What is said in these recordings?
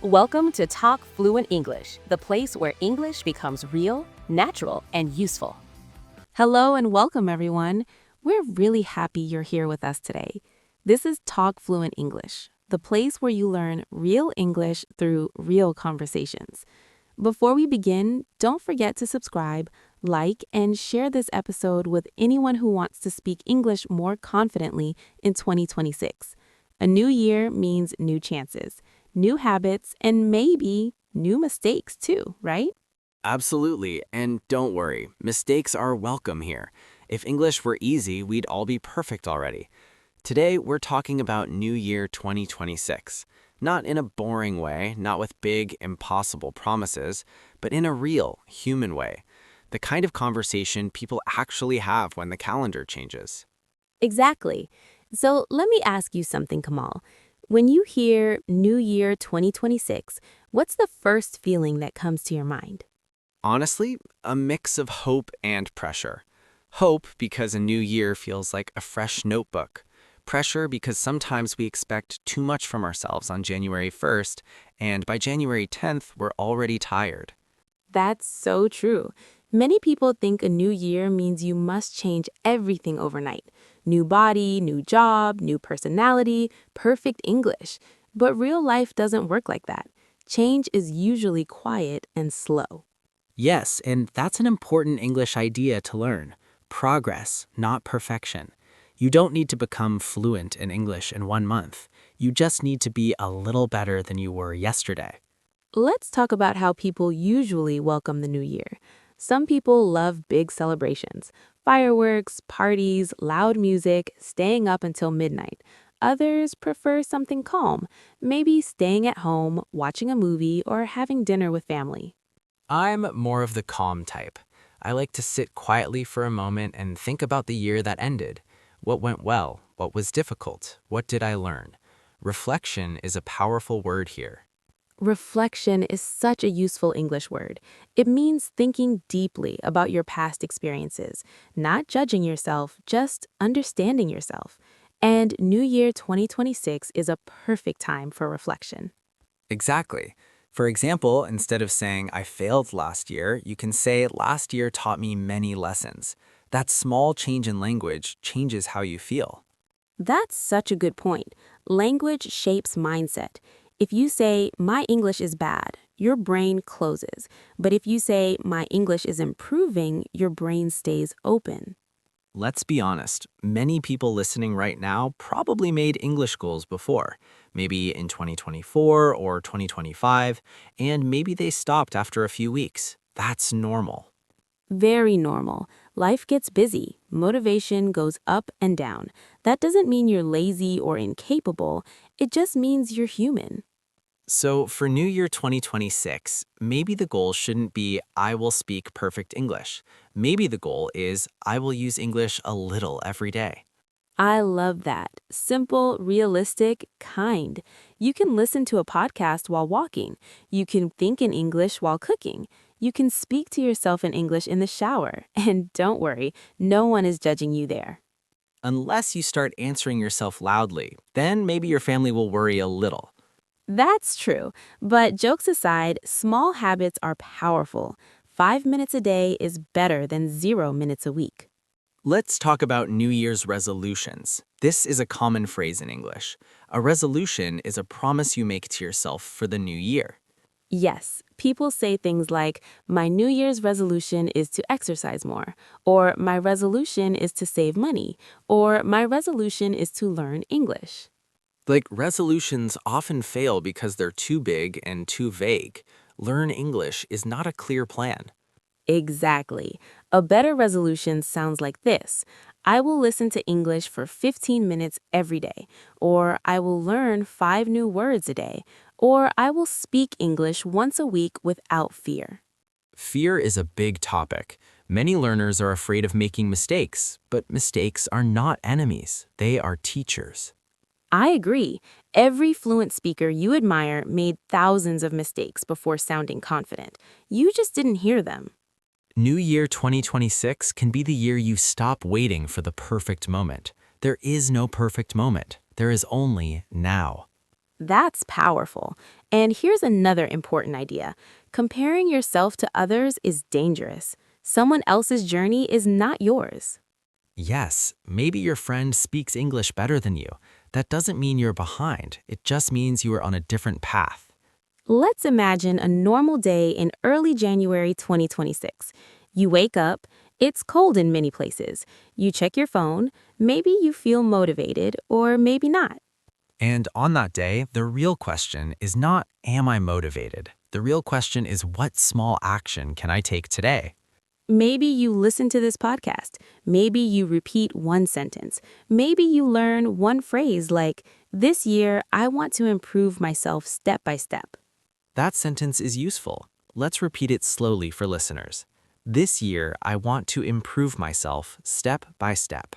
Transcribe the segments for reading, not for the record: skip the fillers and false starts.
Welcome to Talk Fluent English, the place where English becomes real, natural, and useful. Hello and welcome, everyone. We're really happy you're here with us today. This is Talk Fluent English, the place where you learn real English through real conversations. Before we begin, don't forget to subscribe, like, and share this episode with anyone who wants to speak English more confidently in 2026. A new year means new chances, new habits, and maybe new mistakes too, right? Absolutely, and don't worry, mistakes are welcome here. If English were easy, we'd all be perfect already. Today, we're talking about New Year 2026. Not in a boring way, not with big, impossible promises, but in a real, human way. The kind of conversation people actually have when the calendar changes. Exactly. So let me ask you something, Kamal. When you hear New Year 2026, what's the first feeling that comes to your mind? Honestly, a mix of hope and pressure. Hope because a new year feels like a fresh notebook. Pressure because sometimes we expect too much from ourselves on January 1st, and by January 10th, we're already tired. That's so true. Many people think a new year means you must change everything overnight. New body, new job, new personality, perfect English. But real life doesn't work like that. Change is usually quiet and slow. Yes, and that's an important English idea to learn. Progress, not perfection. You don't need to become fluent in English in 1 month. You just need to be a little better than you were yesterday. Let's talk about how people usually welcome the new year. Some people love big celebrations, fireworks, parties, loud music, staying up until midnight. Others prefer something calm, maybe staying at home, watching a movie, or having dinner with family. I'm more of the calm type. I like to sit quietly for a moment and think about the year that ended. What went well? What was difficult? What did I learn? Reflection is a powerful word here. Reflection is such a useful English word. It means thinking deeply about your past experiences, not judging yourself, just understanding yourself. And New Year 2026 is a perfect time for reflection. Exactly. For example, instead of saying, I failed last year, you can say, last year taught me many lessons. That small change in language changes how you feel. That's such a good point. Language shapes mindset. If you say, my English is bad, your brain closes. But if you say, my English is improving, your brain stays open. Let's be honest, many people listening right now probably made English goals before, maybe in 2024 or 2025, and maybe they stopped after a few weeks. That's normal. Very normal. Life gets busy. Motivation goes up and down. That doesn't mean you're lazy or incapable. It just means you're human. So for New Year 2026, maybe the goal shouldn't be I will speak perfect English. Maybe the goal is I will use English a little every day. I love that. Simple, realistic, kind. You can listen to a podcast while walking. You can think in English while cooking. You can speak to yourself in English in the shower. And don't worry, no one is judging you there. Unless you start answering yourself loudly, then maybe your family will worry a little. That's true. But jokes aside, small habits are powerful. 5 minutes a day is better than 0 minutes a week. Let's talk about New Year's resolutions. This is a common phrase in English. A resolution is a promise you make to yourself for the new year. Yes, people say things like, my New Year's resolution is to exercise more, or my resolution is to save money, or my resolution is to learn English. Like, resolutions often fail because they're too big and too vague. Learn English is not a clear plan. Exactly. A better resolution sounds like this. I will listen to English for 15 minutes every day, or I will learn 5 new words a day, or I will speak English once a week without fear. Fear is a big topic. Many learners are afraid of making mistakes, but mistakes are not enemies. They are teachers. I agree. Every fluent speaker you admire made thousands of mistakes before sounding confident. You just didn't hear them. New Year 2026 can be the year you stop waiting for the perfect moment. There is no perfect moment. There is only now. That's powerful. And here's another important idea. Comparing yourself to others is dangerous. Someone else's journey is not yours. Yes, maybe your friend speaks English better than you. That doesn't mean you're behind. It just means you are on a different path. Let's imagine a normal day in early January 2026. You wake up, it's cold in many places. You check your phone, maybe you feel motivated or maybe not. And on that day, the real question is not, am I motivated? The real question is, what small action can I take today? Maybe you listen to this podcast. Maybe you repeat one sentence. Maybe you learn one phrase like, "This year, I want to improve myself step by step." That sentence is useful. Let's repeat it slowly for listeners. This year, I want to improve myself step by step.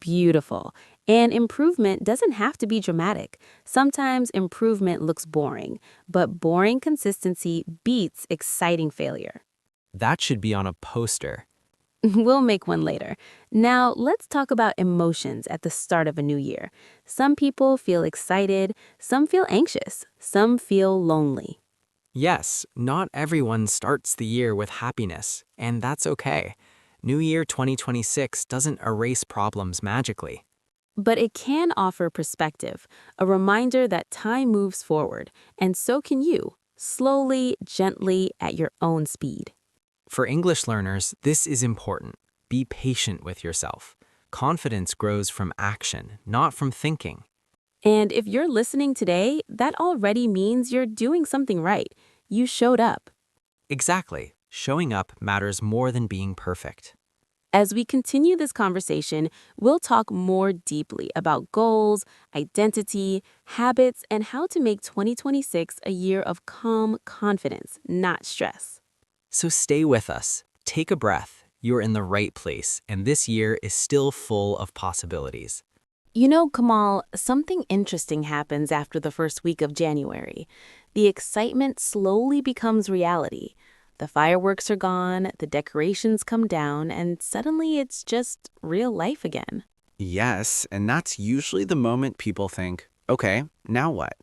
Beautiful. And improvement doesn't have to be dramatic. Sometimes improvement looks boring, but boring consistency beats exciting failure. That should be on a poster. We'll make one later. Now, let's talk about emotions at the start of a new year. Some people feel excited, some feel anxious, some feel lonely. Yes, not everyone starts the year with happiness, and that's okay. New Year 2026 doesn't erase problems magically. But it can offer perspective, a reminder that time moves forward, and so can you, slowly, gently, at your own speed. For English learners, this is important. Be patient with yourself. Confidence grows from action, not from thinking. And if you're listening today, that already means you're doing something right. You showed up. Exactly. Showing up matters more than being perfect. As we continue this conversation, we'll talk more deeply about goals, identity, habits, and how to make 2026 a year of calm confidence, not stress. So stay with us. Take a breath. You're in the right place, and this year is still full of possibilities. You know, Kamal, something interesting happens after the first week of January. The excitement slowly becomes reality. The fireworks are gone, the decorations come down, and suddenly it's just real life again. Yes, and that's usually the moment people think, okay, now what?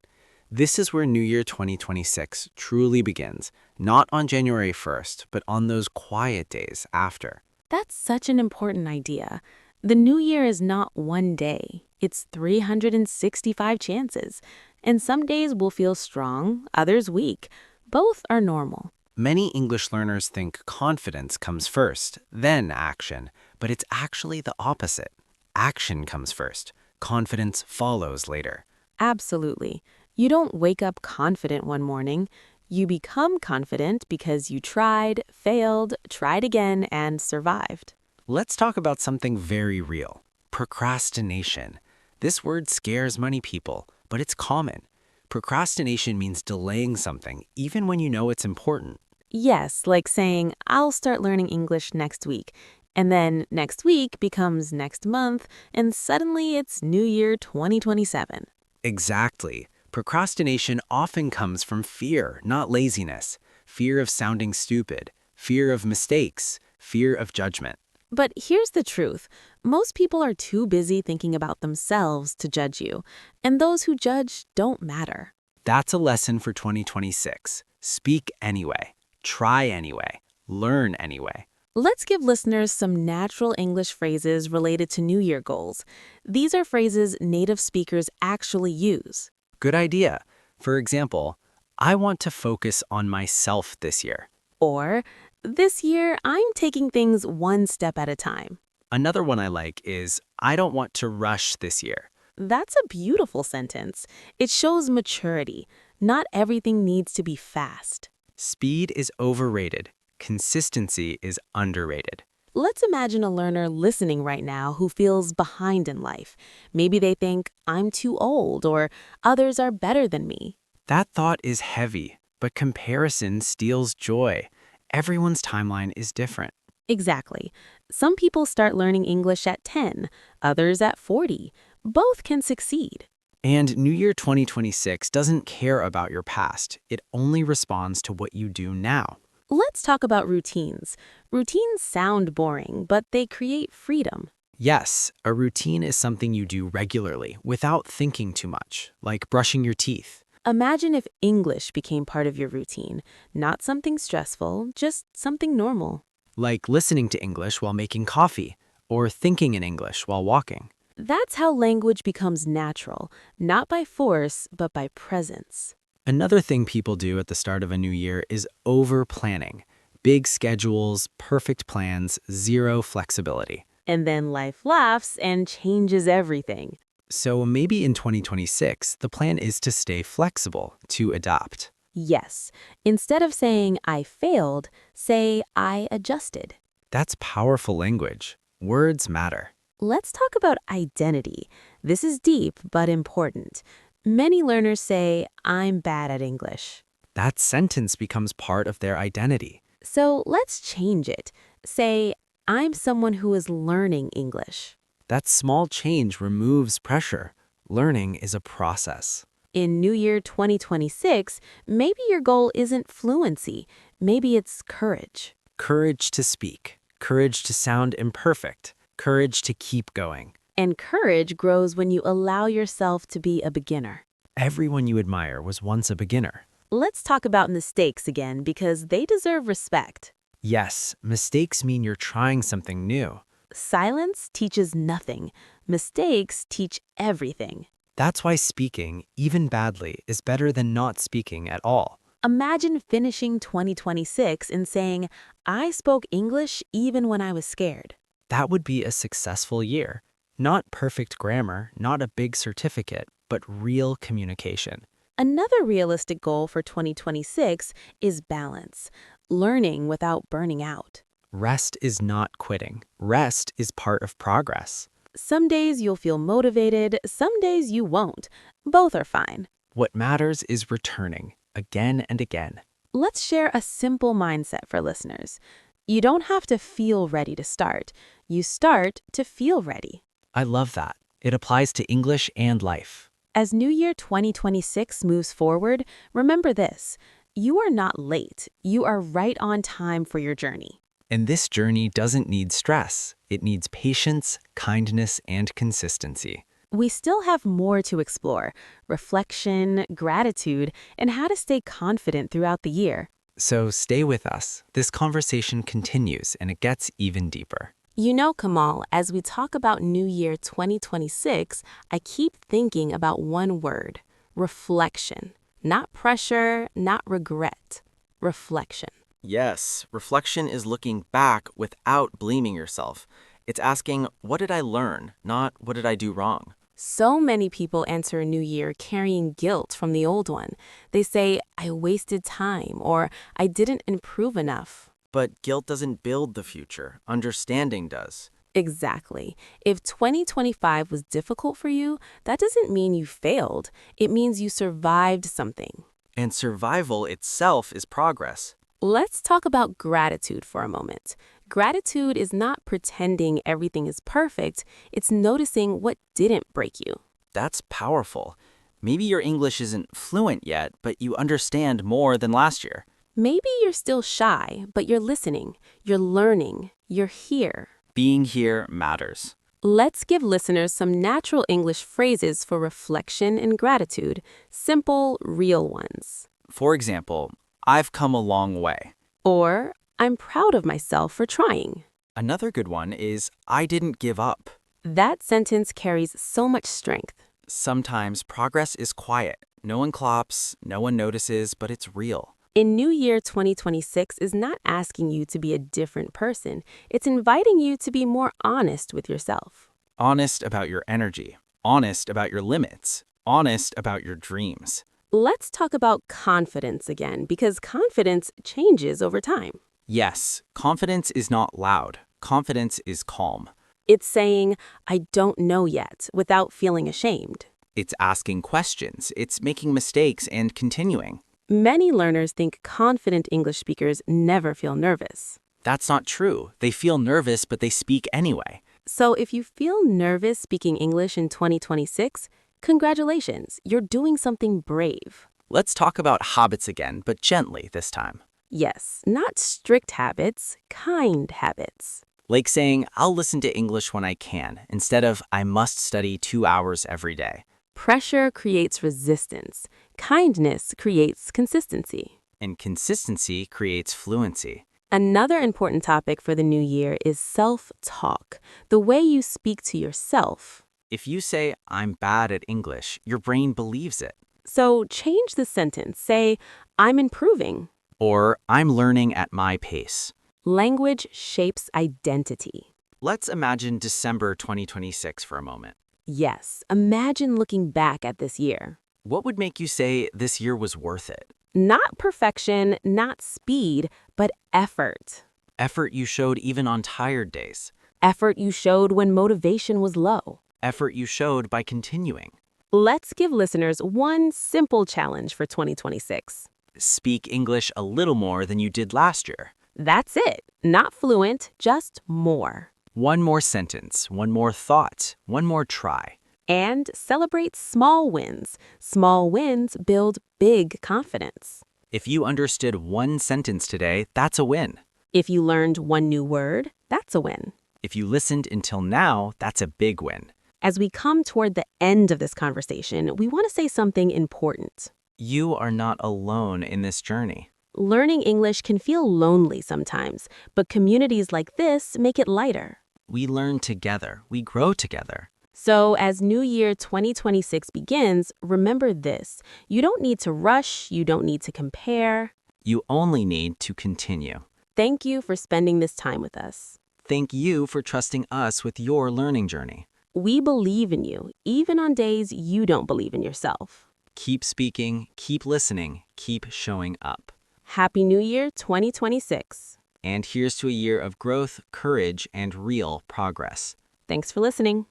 This is where New Year 2026 truly begins, not on January 1st, but on those quiet days after. That's such an important idea. The new year is not one day, it's 365 chances. And some days will feel strong, others weak. Both are normal. Many English learners think confidence comes first, then action, but it's actually the opposite. Action comes first. Confidence follows later. Absolutely. You don't wake up confident one morning. You become confident because you tried, failed, tried again, and survived. Let's talk about something very real. Procrastination. This word scares many people, but it's common. Procrastination means delaying something, even when you know it's important. Yes, like saying, I'll start learning English next week. And then next week becomes next month, and suddenly it's New Year 2027. Exactly. Procrastination often comes from fear, not laziness. Fear of sounding stupid, fear of mistakes, fear of judgment. But here's the truth. Most people are too busy thinking about themselves to judge you, and those who judge don't matter. That's a lesson for 2026. Speak anyway. Try anyway. Learn anyway. Let's give listeners some natural English phrases related to New Year goals. These are phrases native speakers actually use. Good idea. For example, I want to focus on myself this year. Or, this year, I'm taking things one step at a time. Another one I like is, I don't want to rush this year. That's a beautiful sentence. It shows maturity. Not everything needs to be fast. Speed is overrated. Consistency is underrated. Let's imagine a learner listening right now who feels behind in life. Maybe they think, I'm too old, or others are better than me. That thought is heavy, but comparison steals joy. Everyone's timeline is different. Exactly. Some people start learning English at 10, others at 40. Both can succeed. And New Year 2026 doesn't care about your past. It only responds to what you do now. Let's talk about routines. Routines sound boring, but they create freedom. Yes, a routine is something you do regularly without thinking too much, like brushing your teeth. Imagine if English became part of your routine, not something stressful, just something normal. Like listening to English while making coffee, or thinking in English while walking. That's how language becomes natural, not by force, but by presence. Another thing people do at the start of a new year is over-planning. Big schedules, perfect plans, zero flexibility. And then life laughs and changes everything. So maybe in 2026, the plan is to stay flexible, to adapt. Yes, instead of saying I failed, say I adjusted. That's powerful language. Words matter. Let's talk about identity. This is deep but important. Many learners say, I'm bad at English. That sentence becomes part of their identity. So let's change it. Say, I'm someone who is learning English. That small change removes pressure. Learning is a process. In New Year 2026, maybe your goal isn't fluency. Maybe it's courage. Courage to speak. Courage to sound imperfect. Courage to keep going. And courage grows when you allow yourself to be a beginner. Everyone you admire was once a beginner. Let's talk about mistakes again because they deserve respect. Yes, mistakes mean you're trying something new. Silence teaches nothing. Mistakes teach everything. That's why speaking, even badly, is better than not speaking at all. Imagine finishing 2026 and saying, I spoke English even when I was scared. That would be a successful year. Not perfect grammar, not a big certificate, but real communication. Another realistic goal for 2026 is balance, learning without burning out. Rest is not quitting. Rest is part of progress. Some days you'll feel motivated, some days you won't. Both are fine. What matters is returning, again and again. Let's share a simple mindset for listeners. You don't have to feel ready to start. You start to feel ready. I love that. It applies to English and life. As New Year 2026 moves forward, remember this. You are not late. You are right on time for your journey. And this journey doesn't need stress. It needs patience, kindness, and consistency. We still have more to explore: reflection, gratitude, and how to stay confident throughout the year. So stay with us. This conversation continues and it gets even deeper. You know, Kamal, as we talk about New Year 2026, I keep thinking about one word: reflection. Not pressure, not regret. Reflection. Yes, reflection is looking back without blaming yourself. It's asking, what did I learn, not what did I do wrong? So many people enter a new year carrying guilt from the old one. They say, I wasted time, or I didn't improve enough. But guilt doesn't build the future. Understanding does. Exactly. If 2025 was difficult for you, that doesn't mean you failed. It means you survived something. And survival itself is progress. Let's talk about gratitude for a moment. Gratitude is not pretending everything is perfect. It's noticing what didn't break you. That's powerful. Maybe your English isn't fluent yet, but you understand more than last year. Maybe you're still shy, but you're listening. You're learning. You're here. Being here matters. Let's give listeners some natural English phrases for reflection and gratitude. Simple, real ones. For example, I've come a long way. Or, I'm proud of myself for trying. Another good one is, I didn't give up. That sentence carries so much strength. Sometimes progress is quiet. No one claps, no one notices, but it's real. In New Year 2026 is not asking you to be a different person. It's inviting you to be more honest with yourself. Honest about your energy. Honest about your limits. Honest about your dreams. Let's talk about confidence again, because confidence changes over time. Yes, confidence is not loud. Confidence is calm. It's saying, I don't know yet, without feeling ashamed. It's asking questions. It's making mistakes and continuing. Many learners think confident English speakers never feel nervous. That's not true. They feel nervous, but they speak anyway. So if you feel nervous speaking English in 2026, congratulations, you're doing something brave. Let's talk about habits again, but gently this time. Yes, not strict habits, kind habits. Like saying, I'll listen to English when I can, instead of, I must study 2 hours every day. Pressure creates resistance. Kindness creates consistency. And consistency creates fluency. Another important topic for the new year is self-talk, the way you speak to yourself. If you say, I'm bad at English, your brain believes it. So change the sentence. Say, I'm improving. Or, I'm learning at my pace. Language shapes identity. Let's imagine December 2026 for a moment. Yes, imagine looking back at this year. What would make you say this year was worth it? Not perfection, not speed, but effort. Effort you showed even on tired days. Effort you showed when motivation was low. Effort you showed by continuing. Let's give listeners one simple challenge for 2026. Speak English a little more than you did last year. That's it. Not fluent, just more. One more sentence, one more thought, one more try. And celebrate small wins. Small wins build big confidence. If you understood one sentence today, that's a win. If you learned one new word, that's a win. If you listened until now, that's a big win. As we come toward the end of this conversation, we want to say something important. You are not alone in this journey. Learning English can feel lonely sometimes, but communities like this make it lighter. We learn together. We grow together. So as New Year 2026 begins, remember this. You don't need to rush. You don't need to compare. You only need to continue. Thank you for spending this time with us. Thank you for trusting us with your learning journey. We believe in you, even on days you don't believe in yourself. Keep speaking, keep listening, keep showing up. Happy New Year 2026. And here's to a year of growth, courage, and real progress. Thanks for listening.